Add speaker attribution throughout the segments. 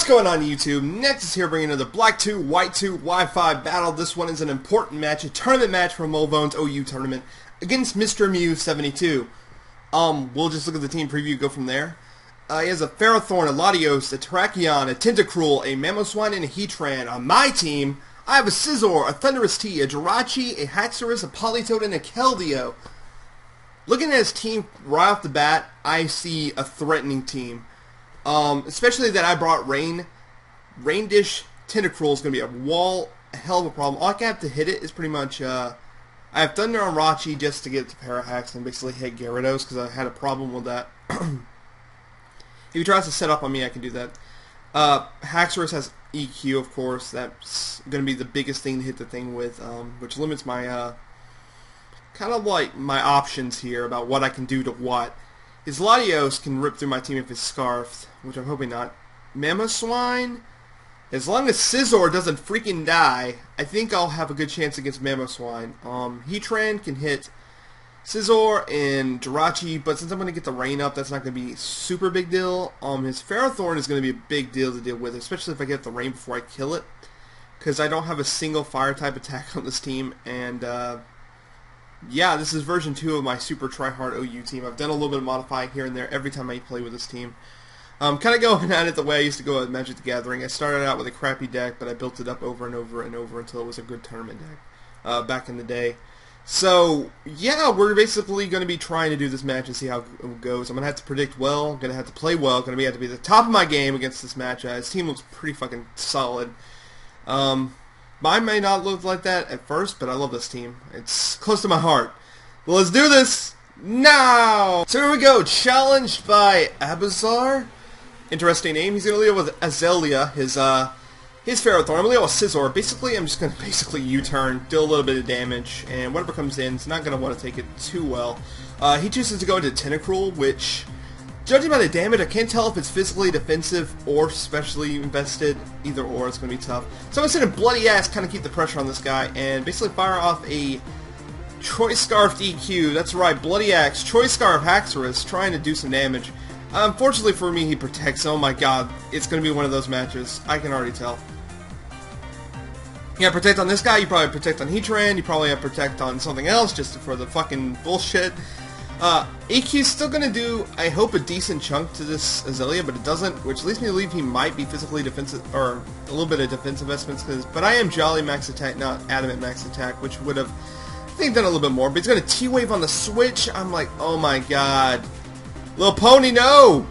Speaker 1: going on YouTube? Nexus here bringing another Black 2, White 2 Wi-Fi battle. This one is an important match, a tournament match for Molvone's OU tournament against MrMew72. We'll just look at the team preview, go from there. He has a Ferrothorn, a Latios, a Terrakion, a Tentacruel, a Mamoswine, and a Heatran. On my team, I have a Scizor, a Thundurus T, a Jirachi, a Haxorus, a Politoed, and a Keldeo. Looking at his team right off the bat, I see a threatening team. Especially that I brought Rain. Rain Dish Tentacruel is going to be a hell of a problem. All I have to hit it is pretty much, I have Thunder on Rachi just to get it to Parahax and basically hit Gyarados because I had a problem with that. If he tries to set up on me, I can do that. Haxorus has EQ, of course. That's going to be the biggest thing to hit the thing with, which limits my, kind of like my options here about what I can do to what. His Latios can rip through my team if it's Scarfed, which I'm hoping not. Mamoswine, as long as Scizor doesn't freaking die, I think I'll have a good chance against Mamoswine. Heatran can hit Scizor and Jirachi, but since I'm going to get the rain up, that's not going to be super big deal. His Ferrothorn is going to be a big deal to deal with, especially if I get the rain before I kill it, because I don't have a single fire type attack on this team, and yeah, this is version 2 of my super tryhard OU team. I've done a little bit of modifying here and there every time I play with this team. Kind of going at it the way I used to go at Magic the Gathering. I started out with a crappy deck, but I built it up over and over and over until it was a good tournament deck back in the day. So, yeah, we're basically going to be trying to do this match and see how it goes. I'm going to have to predict well, going to have to play well, going to have to be at the top of my game against this match. His team looks pretty fucking solid. Mine may not look like that at first, but I love this team. It's close to my heart. Well, let's do this now! So here we go, challenged by Abazar. Interesting name. He's going to lead with Azalea, his Ferrothorn. I'm going to lead with Scizor. Basically, I'm just going to U-turn, do a little bit of damage, and whatever comes in, it's not going to want to take it too well. He chooses to go into Tentacruel, which, judging by the damage, I can't tell if it's physically defensive or specially invested. Either or, it's going to be tough. So I'm going to send a Bloody Axe, kind of keep the pressure on this guy, and basically fire off a Choice Scarf EQ. That's right, Bloody Axe, Choice Scarf Haxorus, trying to do some damage. Unfortunately for me, he protects. Oh my god, it's going to be one of those matches. I can already tell. Yeah, protect on this guy, you probably protect on Heatran, you probably have protect on something else just for the fucking bullshit. EQ's still going to do, I hope, a decent chunk to this Azalea, but it doesn't, which leads me to believe he might be physically defensive, or a little bit of defense investments, but I am Jolly Max Attack, not Adamant Max Attack, which would have, I think, done a little bit more, but he's going to T-Wave on the switch. I'm like, oh my god. Little Pony, no!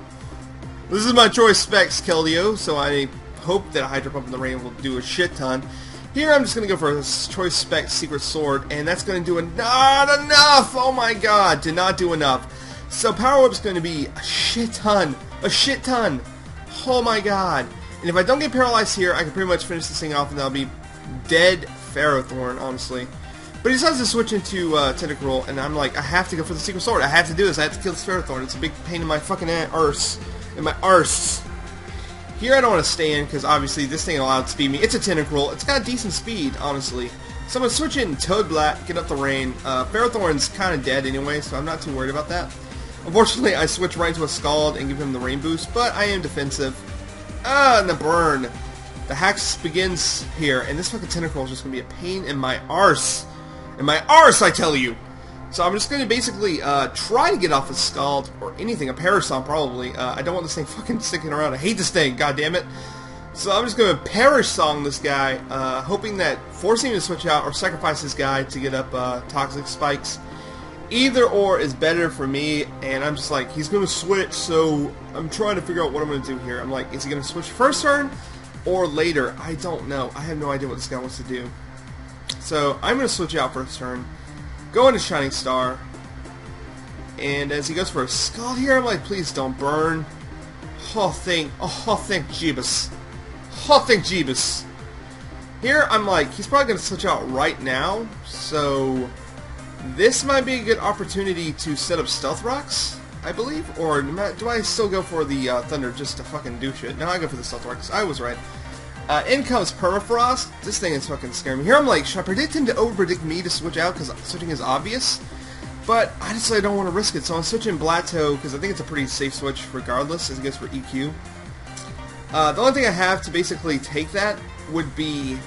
Speaker 1: This is my choice specs, Keldeo, so I hope that a Hydro Pump in the rain will do a shit ton. Here I'm just going to go for a choice spec Secret Sword, and that's going to do not enough! Oh my god, did not do enough. So Power Whip's going to be a shit ton. A shit ton! Oh my god. And if I don't get paralyzed here, I can pretty much finish this thing off and I'll be dead Ferrothorn, honestly. But he decides to switch into Tentacruel, and I'm like, I have to go for the Secret Sword. I have to do this. I have to kill this Ferrothorn. It's a big pain in my fucking arse. In my arse. Here I don't want to stay in, because obviously this thing will outspeed me. It's a Tentacruel. It's got decent speed, honestly. So I'm going to switch in Toadblat, get up the rain. Ferrothorn's kind of dead anyway, so I'm not too worried about that. Unfortunately, I switch right into a Scald and give him the rain boost, but I am defensive. And the burn. The Hax begins here, and this fucking Tentacruel is just going to be a pain in my arse. In my arse, I tell you! So I'm just going to basically try to get off a Scald, or anything, a Parasol probably. I don't want this thing fucking sticking around. I hate this thing, god damn it. So I'm just going to Perish Song this guy, hoping that forcing him to switch out or sacrifice this guy to get up Toxic Spikes. Either or is better for me, and I'm just like, he's going to switch, so I'm trying to figure out what I'm going to do here. I'm like, is he going to switch first turn or later? I don't know. I have no idea what this guy wants to do. So I'm going to switch out first turn, go into Shining Star, and as he goes for a Scald here, I'm like, please don't burn. Oh, thank Jeebus. Oh, thank Jeebus. Here, I'm like, he's probably going to switch out right now, so this might be a good opportunity to set up Stealth Rocks, I believe, or do I still go for the Thunder just to fucking do shit? No, I go for the Stealth Rocks. I was right. In comes Permafrost. This thing is fucking scaring me. Here I'm like, should I predict him to over-predict me to switch out because switching is obvious? But honestly, I don't want to risk it, so I'm switching Blato because I think it's a pretty safe switch regardless as it goes for EQ. The only thing I have to basically take that would be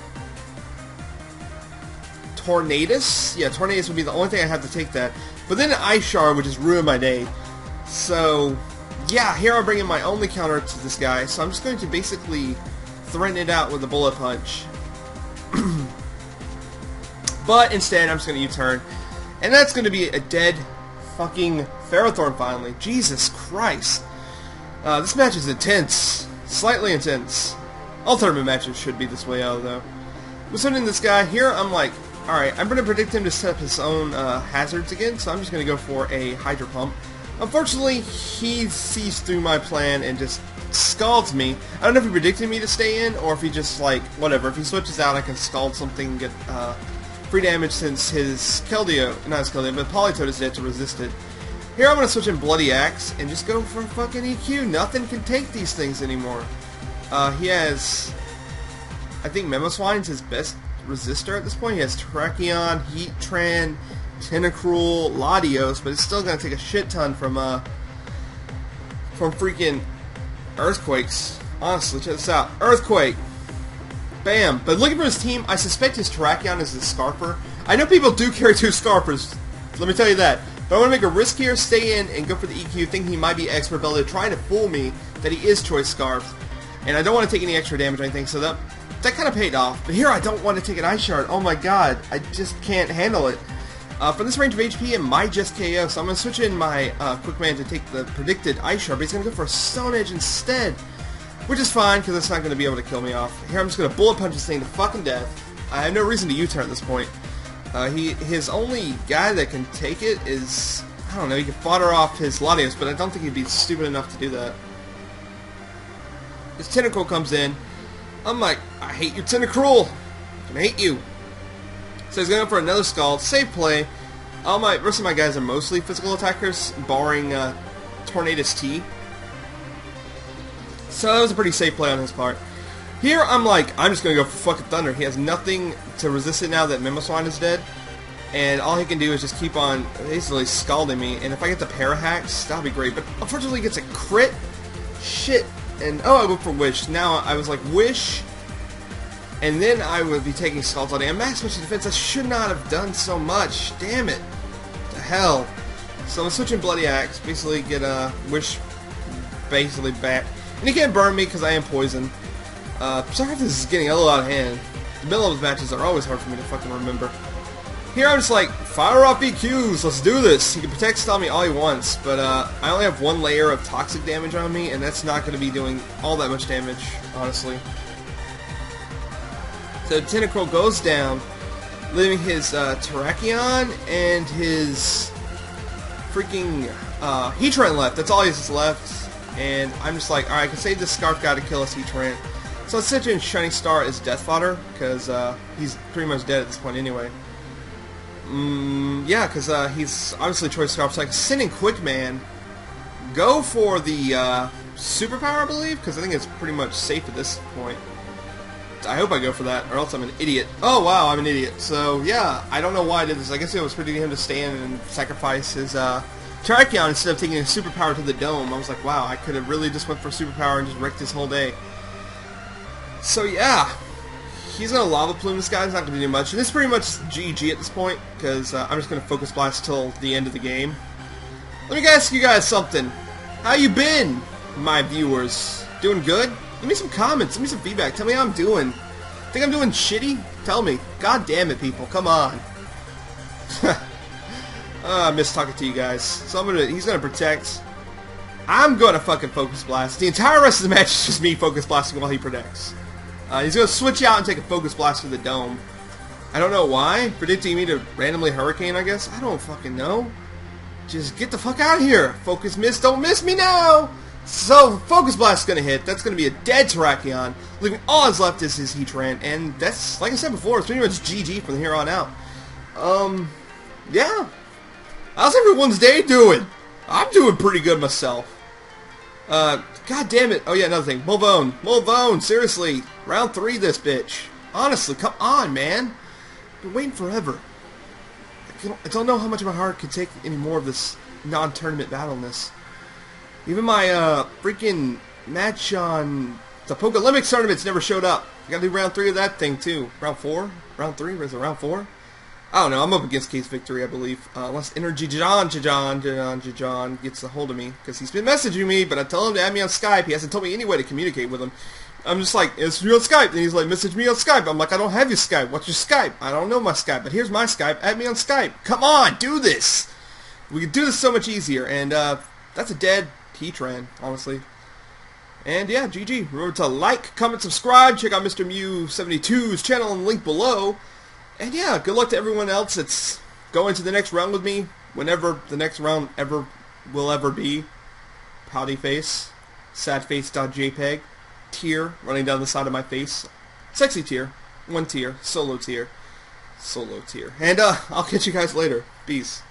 Speaker 1: Tornadus. Yeah, Tornadus would be the only thing I have to take that. But then Ice Shard would just ruin my day. So, yeah, here I'm bringing my only counter to this guy. So I'm just going to basically threaten it out with a Bullet Punch. But instead, I'm just going to U-turn. And that's going to be a dead fucking Ferrothorn finally. Jesus Christ. This match is intense. Slightly intense. All tournament matches should be this way though. We're sending this guy here. I'm like, alright, I'm going to predict him to set up his own hazards again, so I'm just going to go for a Hydro Pump. Unfortunately, he sees through my plan and just scalds me. I don't know if he predicted me to stay in, or if he just, like, whatever. If he switches out, I can scald something and get free damage since his Keldeo, not his Keldeo, but Politoed is dead to resist it. Here I'm going to switch in Bloody Axe and just go for fucking EQ. Nothing can take these things anymore. He has, I think Mamoswine's his best resistor at this point. He has Terrakion, Heatran, Tentacruel, Latios, but it's still going to take a shit ton from freaking Earthquakes. Honestly, check this out. Earthquake. Bam. But looking for his team, I suspect his Terrakion is the Scarper. I know people do carry 2 Scarpers. Let me tell you that. But I want to make a risk here, stay in, and go for the EQ, thinking he might be Expert Belly, trying to fool me that he is Choice Scarves. And I don't want to take any extra damage or anything, so that kind of paid off. But here I don't want to take an Ice Shard. Oh my god, I just can't handle it. For this range of HP, it might just KO, so I'm going to switch in my Quick Man to take the predicted Ice Shard, but he's going to go for a Stone Edge instead. Which is fine, because it's not going to be able to kill me off. Here I'm just going to Bullet Punch this thing to fucking death. I have no reason to U-turn at this point. His only guy that can take it is, I don't know, he can fodder off his Latios, but I don't think he'd be stupid enough to do that. His Tentacruel comes in. I'm like, I hate your Tentacruel. I hate you. So he's going to go for another Scald. Safe play. The rest of my guys are mostly physical attackers, barring Tornadus T. So that was a pretty safe play on his part. Here, I'm like, I'm just going to go for fucking Thunder. He has nothing to resist it now that Mamoswine is dead. And all he can do is just keep on basically scalding me. And if I get the Parahax, that'll be great. But unfortunately, he gets a crit. Shit. And, oh, I went for Wish. Now, I was like, Wish. And then I would be taking Scalds all day. And Max Switch Defense, I should not have done so much. Damn it. The hell. So I'm switching Bloody Axe. Basically get a Wish basically back. And he can't burn me because I am poisoned. Sorry if this is getting a little out of hand. The middle of the matches are always hard for me to fucking remember. Here I'm just like, fire off EQs, let's do this. He can Protect Style me all he wants, but I only have 1 layer of toxic damage on me, and that's not going to be doing all that much damage, honestly. So Tentacruel goes down, leaving his Terrakion and his freaking Heatran left. That's all he has left. And I'm just like, alright, I can save this Scarf guy to kill us Heatran. So let's set in Shining Star as Death Fodder, because he's pretty much dead at this point anyway. Yeah, because he's obviously Choice Scarf, so I can send in Quick Man, go for the Superpower, I believe, because I think it's pretty much safe at this point. I hope I go for that, or else I'm an idiot. Oh, wow, I'm an idiot. So, yeah, I don't know why I did this. I guess it was predicting him to stand and sacrifice his Terrakion instead of taking a Superpower to the Dome. I was like, wow, I could have really just went for Superpower and just wrecked his whole day. So, yeah. He's going to Lava Plume this guy. He's not going to do much. And this is pretty much GG at this point, because I'm just going to Focus Blast till the end of the game. Let me ask you guys something. How you been, my viewers? Doing good? Give me some comments. Give me some feedback. Tell me how I'm doing. Think I'm doing shitty? Tell me. God damn it, people. Come on. I miss talking to you guys. So he's gonna protect. I'm gonna fucking Focus Blast. The entire rest of the match is just me Focus Blasting while he protects. He's gonna switch out and take a Focus Blast to the Dome. I don't know why. Predicting me to randomly Hurricane, I guess. I don't fucking know. Just get the fuck out of here. Focus Miss. Don't miss me now. So, Focus Blast is going to hit. That's going to be a dead Terrakion. Leaving all that's left is his Heatran. And that's, like I said before, it's pretty much GG from here on out. Yeah. How's everyone's day doing? I'm doing pretty good myself. God damn it. Oh, yeah, another thing. Mulvone. Mulvone, seriously. Round 3 this bitch. Honestly, come on, man. I've been waiting forever. I don't know how much of my heart could take any more of this non-tournament battleness. Even my freaking match on The Pokalympics tournament's never showed up. You gotta do round 3 of that thing too. Round 4? Round 3? Or is it round 4? I don't know. I'm up against Case Victory, I believe. Unless Energy John gets a hold of me. Because he's been messaging me, but I tell him to add me on Skype. He hasn't told me any way to communicate with him. I'm just like, it's you on Skype. And he's like, message me on Skype. I'm like, I don't have your Skype. What's your Skype? I don't know my Skype, but here's my Skype. Add me on Skype. Come on, do this. We could do this so much easier. And that's a dead T-Tran, honestly. And yeah, GG. Remember to like, comment, subscribe. Check out MrMew72's channel and link below. And yeah, good luck to everyone else that's going to the next round with me. Whenever the next round will ever be. Pouty face. Sadface.jpg. Tear running down the side of my face. Sexy tear. One tear. Solo tear. Solo tear. And I'll catch you guys later. Peace.